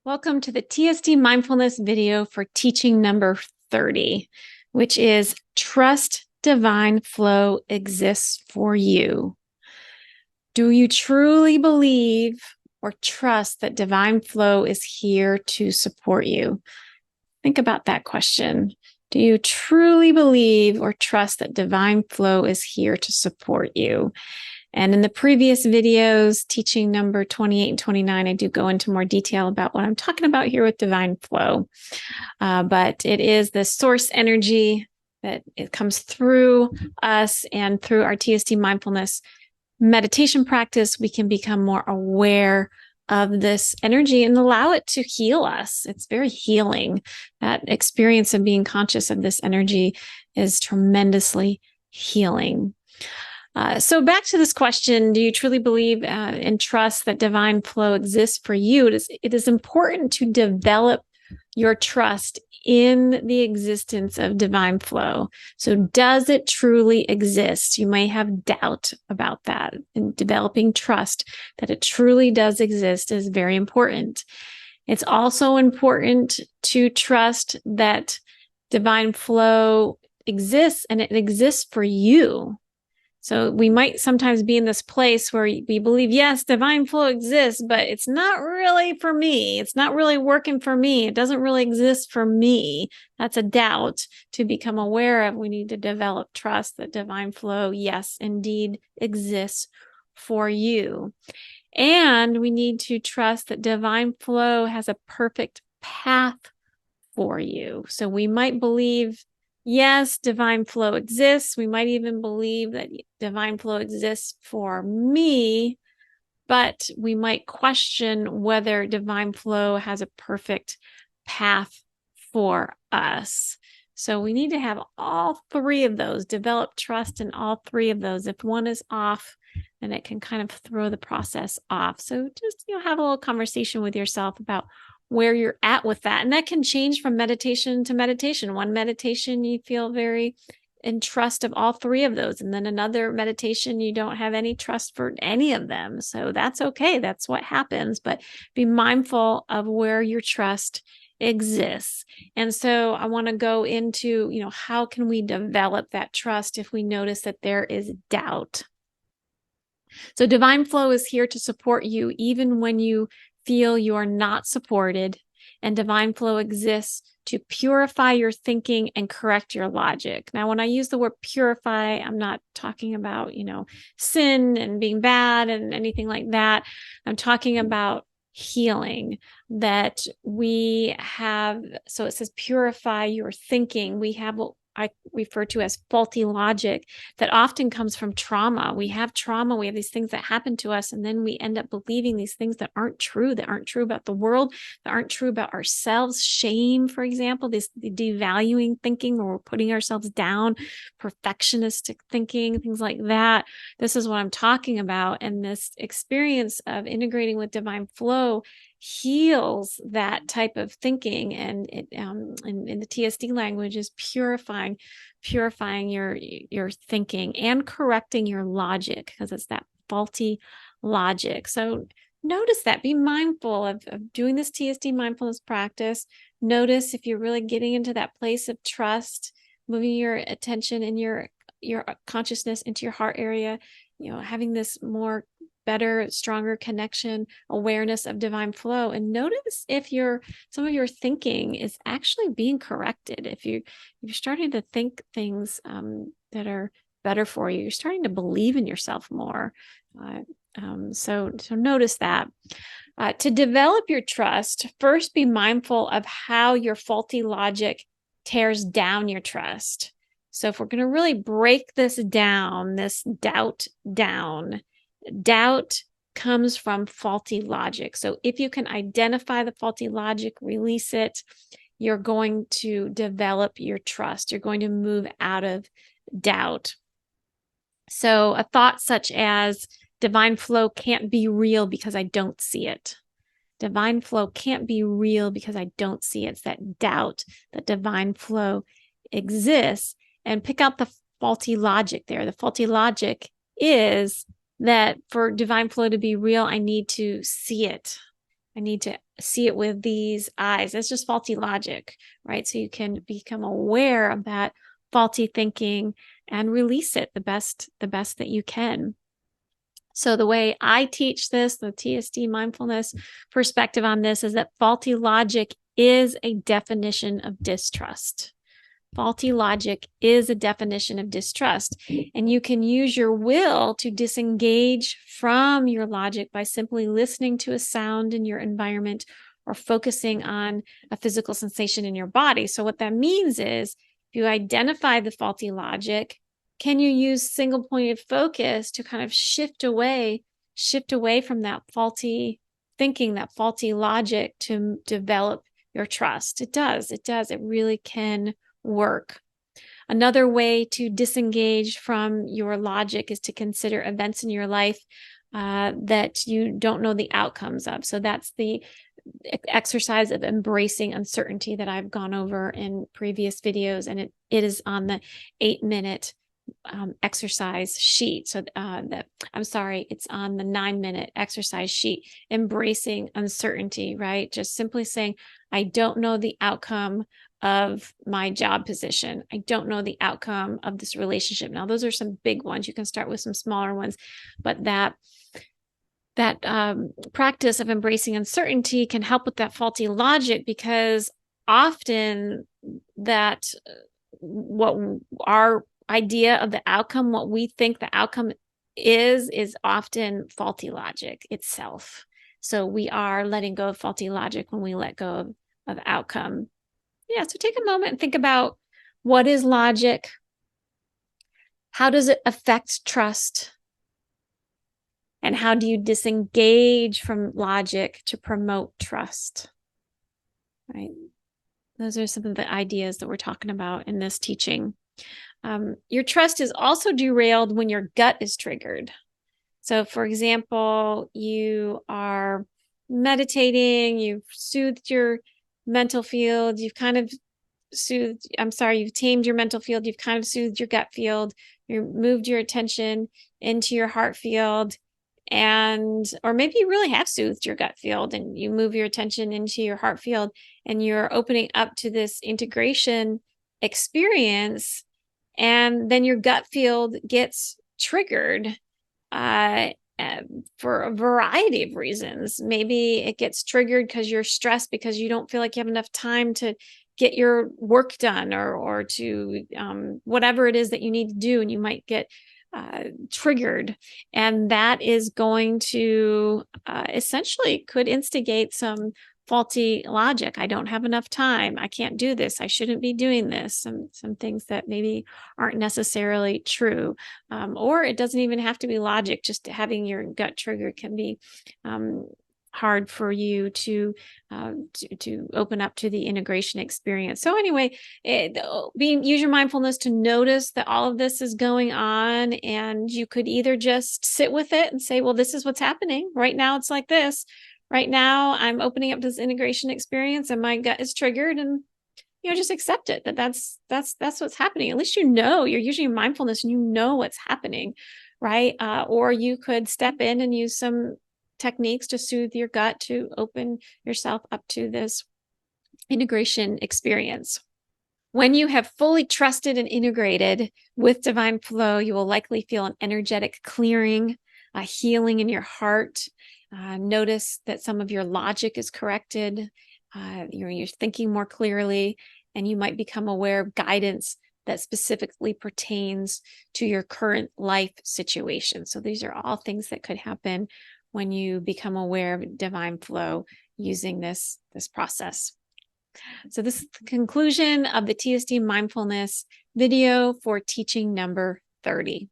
Welcome to the TSD Mindfulness video for teaching number 30, which is Trust Divine Flow Exists for You. Do you truly believe or trust that divine flow is here to support you? Think about that question. Do you truly believe or trust that divine flow is here to support you? And in the previous videos, teaching number 28 and 29, I do go into more detail about what I'm talking about here with divine flow. But it is the source energy that it comes through us, and through our TSD mindfulness meditation practice, we can become more aware of this energy and allow it to heal us. It's very healing. That experience of being conscious of this energy is tremendously healing. So back to this question, do you truly believe and trust that divine flow exists for you? It is important to develop your trust in the existence of divine flow. So does it truly exist? You may have doubt about that, and developing trust that it truly does exist is very important. It's also important to trust that divine flow exists, and it exists for you. So we might sometimes be in this place where we believe, yes, divine flow exists, but it's not really for me. It's not really working for me. It doesn't really exist for me. That's a doubt to become aware of. We need to develop trust that divine flow, yes, indeed exists for you. And we need to trust that divine flow has a perfect path for you. So we might believe, yes, divine flow exists. We might even believe that divine flow exists for me, but we might question whether divine flow has a perfect path for us. So we need to have all three of those, develop trust in all three of those. If one is off, then it can kind of throw the process off. So just, have a little conversation with yourself about where you're at with that. And that can change from meditation to meditation. One meditation, you feel very in trust of all three of those. And then another meditation, you don't have any trust for any of them. So that's okay. That's what happens. But be mindful of where your trust exists. And so I want to go into, how can we develop that trust if we notice that there is doubt? So divine flow is here to support you even when you feel you are not supported, and divine flow exists to purify your thinking and correct your logic. Now, when I use the word purify, I'm not talking about, sin and being bad and anything like that. I'm talking about healing that we have. So it says purify your thinking. We have what I refer to as faulty logic that often comes from trauma. We have trauma. We have these things that happen to us, and then we end up believing these things that aren't true about the world, that aren't true about ourselves. Shame, for example, this devaluing thinking where we're putting ourselves down, perfectionistic thinking, things like that. This is what I'm talking about. And this experience of integrating with divine flow heals that type of thinking, and it in the TSD language is purifying your thinking and correcting your logic, because it's that faulty logic. So notice that, be mindful of doing this TSD mindfulness practice. Notice if you're really getting into that place of trust, moving your attention and your consciousness into your heart area, having this more better, stronger connection, awareness of divine flow. And notice if some of your thinking is actually being corrected. If you're starting to think things that are better for you, you're starting to believe in yourself more. So notice that. To develop your trust, first be mindful of how your faulty logic tears down your trust. So if we're going to really break this down, this doubt down, doubt comes from faulty logic. So if you can identify the faulty logic, release it, you're going to develop your trust. You're going to move out of doubt. So a thought such as divine flow can't be real because I don't see it. Divine flow can't be real because I don't see it. It's that doubt that divine flow exists. And pick out the faulty logic there. The faulty logic is that for divine flow to be real, I need to see it. I need to see it with these eyes. That's just faulty logic, right? So you can become aware of that faulty thinking and release it the best that you can. So the way I teach this, the TSD mindfulness perspective on this, is that faulty logic is a definition of distrust. Faulty logic is a definition of distrust. And you can use your will to disengage from your logic by simply listening to a sound in your environment or focusing on a physical sensation in your body. So what that means is, if you identify the faulty logic, can you use single pointed focus to kind of shift away from that faulty thinking, that faulty logic, to develop your trust? It does. It really can work. Another way to disengage from your logic is to consider events in your life that you don't know the outcomes of. So that's the exercise of embracing uncertainty that I've gone over in previous videos, and it is on the 8-minute exercise sheet. So it's on the 9-minute exercise sheet. Embracing uncertainty, right? Just simply saying, I don't know the outcome of my job position. I don't know the outcome of this relationship. Now, those are some big ones. You can start with some smaller ones, but that practice of embracing uncertainty can help with that faulty logic, because often that what our idea of the outcome, what we think the outcome is often faulty logic itself. So we are letting go of faulty logic when we let go of outcome. Yeah, so take a moment and think about, what is logic? How does it affect trust? And how do you disengage from logic to promote trust? Right? Those are some of the ideas that we're talking about in this teaching. Your trust is also derailed when your gut is triggered. So, for example, you are meditating, you've soothed your mental field, you've tamed your mental field, you've kind of soothed your gut field, you've moved your attention into your heart field, or maybe you really have soothed your gut field and you move your attention into your heart field, and you're opening up to this integration experience, and then your gut field gets triggered for a variety of reasons. Maybe it gets triggered because you're stressed because you don't feel like you have enough time to get your work done, or to whatever it is that you need to do, and you might get triggered, and that is going to essentially could instigate some faulty logic. I don't have enough time. I can't do this. I shouldn't be doing this. Some things that maybe aren't necessarily true. Or it doesn't even have to be logic. Just having your gut trigger can be hard for you to open up to the integration experience. So anyway, use your mindfulness to notice that all of this is going on, and you could either just sit with it and say, well, this is what's happening right now. It's like this. Right now, I'm opening up to this integration experience, and my gut is triggered, and just accept it. That's what's happening. At least you're using your mindfulness and you know what's happening, right? Or you could step in and use some techniques to soothe your gut, to open yourself up to this integration experience. When you have fully trusted and integrated with divine flow, you will likely feel an energetic clearing, a healing in your heart. Notice that some of your logic is corrected. You're thinking more clearly, and you might become aware of guidance that specifically pertains to your current life situation. So these are all things that could happen when you become aware of divine flow using this process. So this is the conclusion of the TSD mindfulness video for teaching number 30.